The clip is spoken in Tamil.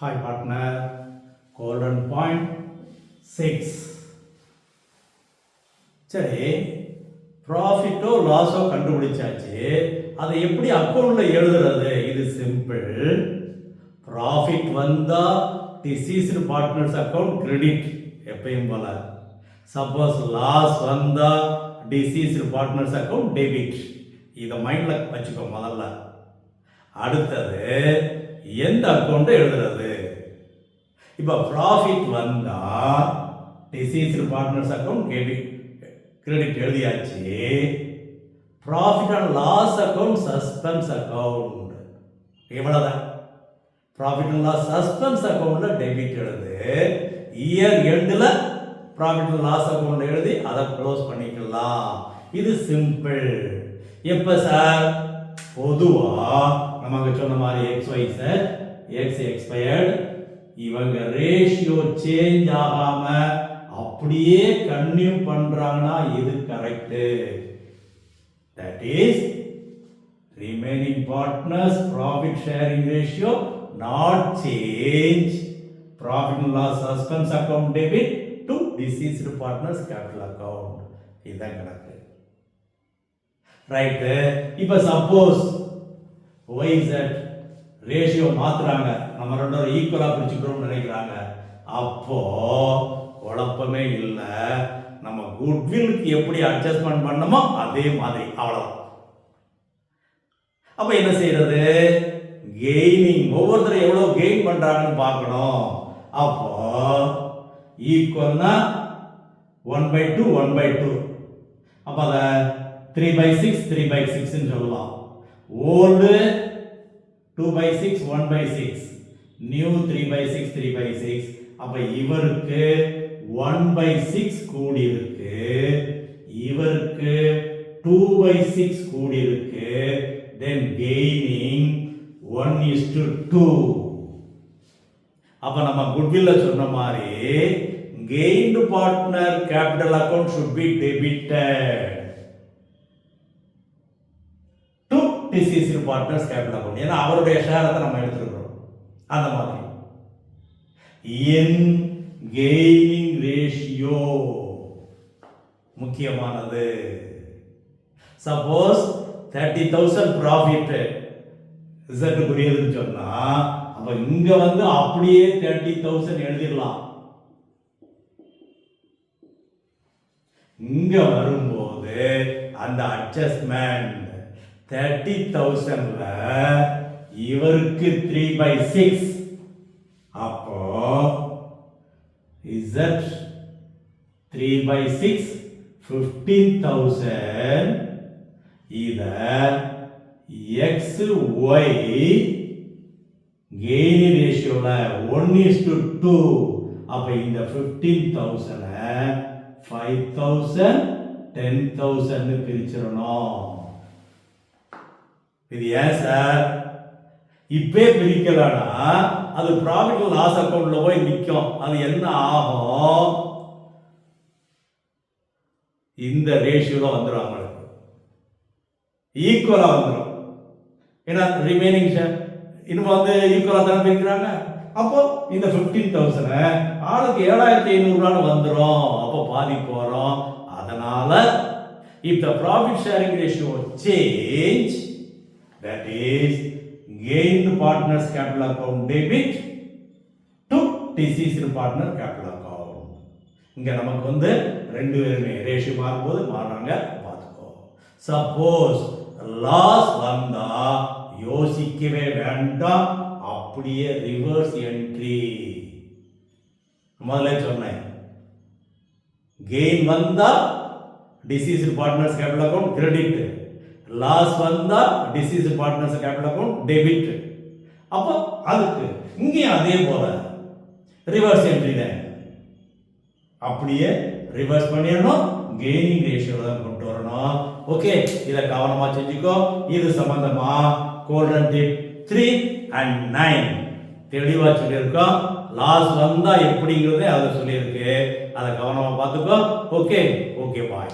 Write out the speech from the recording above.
Hi partner, golden point 6. சரி, ப்ராஃபிட்டோ லாஸோ கண்டுபிடிச்சாச்சு. அதை எப்படி அக்கௌண்ட்ல எழுதுறது? இது சிம்பிள். ப்ராஃபிட் வந்தா டிசீஸ்டு பார்ட்னர்ஸ் அக்கௌண்ட் கிரெடிட் எப்பயும் போல. சப்போஸ் லாஸ் வந்தா டிசீஸ்டு பார்ட்னர்ஸ் அக்கௌண்ட் டெபிட். இதை மைண்ட்ல வச்சுக்கோ முதல்ல. அடுத்தது எந்த அக்கௌண்ட் எழுதுறது? இப்போ ப்ராஃபிட் வந்தா டிசீஸ்டு பார்ட்னர்ஸ் அக்கௌண்ட் கிரெடிட் எழுதியாச்சு. Profit and loss account suspense account. இவ்வளவுதான். ப்ராஃபிட் அண்ட் லாஸ் சஸ்பென்ஸ் அக்கௌண்ட்ல டெபிட் எழுது. இயர் எண்டில் ப்ராஃபிட் அண்ட் லாஸ் அக்கௌண்ட் எழுதி அதை க்ளோஸ் பண்ணிக்கலாம். இது சிம்பிள். எப்போ சார்? பொதுவா நமக்கு சொன்ன மாதிரி XYZ X எக்ஸ்பயர்டு இவங்க ரேஷியோ சேஞ்ச் ஆகாம அப்படியே கன்டினியூ பண்றாங்கன்னா இது correct. That is remaining partners profit sharing ratio not change. Profit and loss suspense account debit to deceased partners capital account. இதுதான் கணக்கு. ரைட்டு. இப்போ சப்போஸ் YZ ரேஷியோ மாத்துறாங்க, நம்ம ரெண்டும் ஈக்குவலா பிரிச்சுக்கிறோம்னு நினைக்கிறாங்க. அப்போ குழப்பமே இல்லை. நம்ம குட்வில்க்கு எப்படி அட்ஜஸ்ட்மெண்ட் பண்ணமோ அதே மாதிரி. அவ்வளவுதான். அப்ப என்ன செய்யறது? கெய்னிங். ஒவ்வொருத்தரும் எவ்வளவு கெயின் பண்றாங்கன்னு பார்க்கணும். அப்போ ஈக்குவல்னா 1/2 1/2. அப்ப அத 3/6 3/6 சொல்லலாம். Old 2/6 1/6, new 3/6 3/6. அப்ப இவருக்கு 1/6 கூடி இருக்கு, இவருக்கு 2/6 கூடி இருக்கு. தென் கெய்னிங் 1:2. அப்ப நம்ம குட்வில்ல சொன்ன மாதிரி gained partner capital account should be debited to deceased partners capital account. ஏன்னா அவருடைய ஷேரத்தை நம்ம எடுத்துக்கிறோம். அந்த மாதிரி in gaining ratio முக்கியமானது. சப்போஸ் 30,000 ப்ராஃபிட் ரிசல்ட் புரியுதுன்னு சொன்னா அப்ப இங்க வந்து அப்படியே 30,000 எழுதிடலாம். இங்க வரும்போது அந்த அட்ஜஸ்ட்மெண்ட் 30,000ல இவருக்கு 3/6. அப்போ Z 3/6 15,000. இத XY கெயின் ரேஷியோல 1:2. அப்ப இந்த 15,000 5,000 10,000 பிரிச்சிடணும். இது ஏன் சார்? இப்பே பிரிக்கலனா அது ப்ராஃபிட் அண்ட் லாஸ் அக்கவுண்ட்ல போய் நிற்கும். அது என்ன ஆகும்? இந்த ரேஷியோல வந்துடும், அவங்களுக்கு ஈக்குவலா வந்துடும். ஏன்னா ரிமைனிங் ஷேர் இன்னும் வந்து ஈக்குவலா தானே பிரிக்கிறாங்க. அப்போ இந்த 15,000 ஆளுக்கு 7,500 வந்துடும். அப்போ பாதி போறோம். அதனால if the profit sharing ratio change, that is gained partners capital account debit to deceased partner capital account. இங்க நமக்கு வந்து ரெண்டு பேருமே ரேஷியோ மாறும்போது மாறாங்க, பார்த்துக்கோ. சப்போஸ் லாஸ் வந்தா யோசிக்கவே வேண்டாம், அப்படியே ரிவர்ஸ் என்ட்ரி. முதல்ல சொன்னேன், கெயின் வந்தா deceased partners capital account credit, loss வந்தா deceased partners capital account debit. அப்போ அதுக்கு இங்கேயும் அதே போல ரிவர்ஸ் என்ட்ரி தான். அப்படியே ரிவர்ஸ் பண்ணிடணும், கெய்னிங் ரேஷியோல தான் கொண்டு வரணும். ஓகே, இதை கவனமா செஞ்சுக்கோ. இது சம்பந்தமா கோல்டன் டிப் 3 and 9 தெளிவா சொல்லியிருக்கோம். லாஸ் வந்தா எப்படிங்கிறதே அதை சொல்லியிருக்கு. அதை கவனமா பார்த்துக்கோ. ஓகே, பாய்.